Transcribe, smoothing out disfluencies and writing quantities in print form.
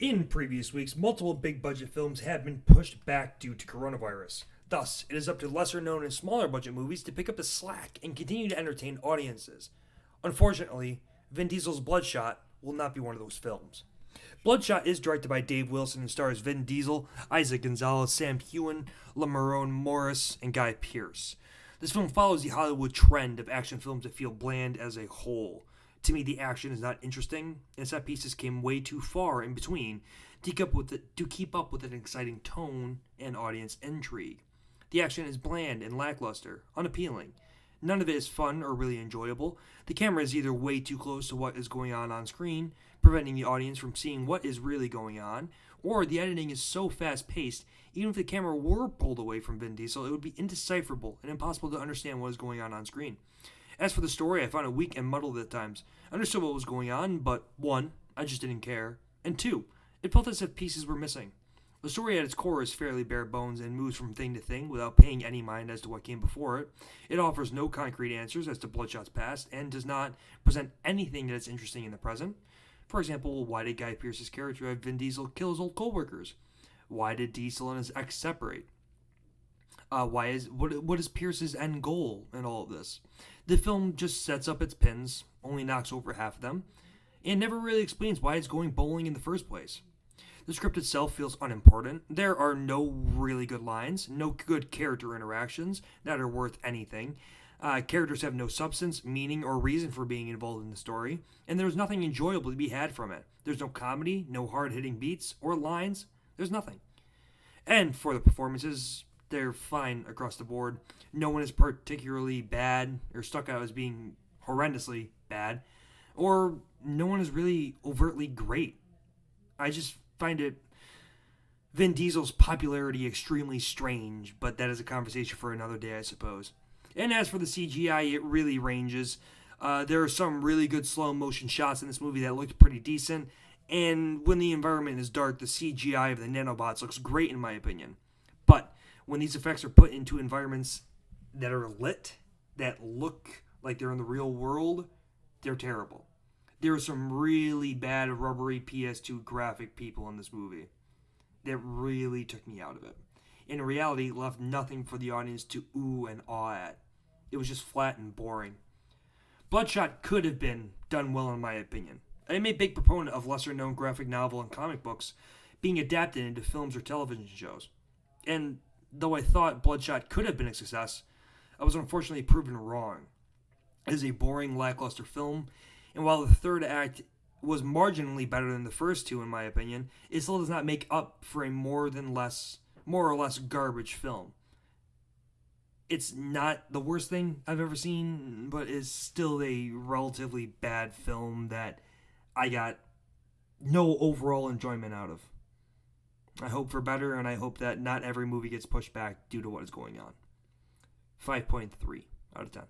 In previous weeks, multiple big budget films have been pushed back due to coronavirus. Thus, it is up to lesser known and smaller budget movies to pick up the slack and continue to entertain audiences. Unfortunately, Vin Diesel's Bloodshot will not be one of those films. Bloodshot is directed by Dave Wilson and stars Vin Diesel, Isaac Gonzalez, Sam Heughan, Lamorne Morris, and Guy Pearce. This film follows the Hollywood trend of action films that feel bland as a whole. To me, the action is not interesting, and set pieces came way too far in between to keep up with an exciting tone and audience intrigue. The action is bland and lackluster, unappealing. None of it is fun or really enjoyable. The camera is either way too close to what is going on screen, preventing the audience from seeing what is really going on, or the editing is so fast-paced, even if the camera were pulled away from Vin Diesel, it would be indecipherable and impossible to understand what is going on screen. As for the story, I found it weak and muddled at times. I understood what was going on, but 1, I just didn't care, and 2, it felt as if pieces were missing. The story at its core is fairly bare bones and moves from thing to thing without paying any mind as to what came before it. It offers no concrete answers as to Bloodshot's past and does not present anything that is interesting in the present. For example, why did Guy Pearce's character have Vin Diesel kill his old co-workers? Why did Diesel and his ex separate? What is Pierce's end goal in all of this? The film just sets up its pins, only knocks over half of them, and never really explains why it's going bowling in the first place. The script itself feels unimportant. There are no really good lines, no good character interactions that are worth anything. Characters have no substance, meaning, or reason for being involved in the story, and there's nothing enjoyable to be had from it. There's no comedy, no hard-hitting beats, or lines. There's nothing. And for the performances, they're fine across the board. No one is particularly bad or stuck out as being horrendously bad, or no one is really overtly great. I just find Vin Diesel's popularity extremely strange, but that is a conversation for another day, I suppose. And as for the CGI, it really ranges. There are some really good slow motion shots in this movie that looked pretty decent, and when the environment is dark, the CGI of the nanobots looks great in my opinion. But when these effects are put into environments that are lit, that look like they're in the real world, they're terrible. There are some really bad rubbery PS2 graphic people in this movie that really took me out of it. In reality, it left nothing for the audience to ooh and awe at. It was just flat and boring. Bloodshot could have been done well in my opinion. I am a big proponent of lesser-known graphic novel and comic books being adapted into films or television shows. And though I thought Bloodshot could have been a success, I was unfortunately proven wrong. It is a boring, lackluster film, and while the third act was marginally better than the first two in my opinion, it still does not make up for a more or less garbage film. It's not the worst thing I've ever seen, but is still a relatively bad film that I got no overall enjoyment out of. I hope for better, and I hope that not every movie gets pushed back due to what is going on. 5.3 out of 10.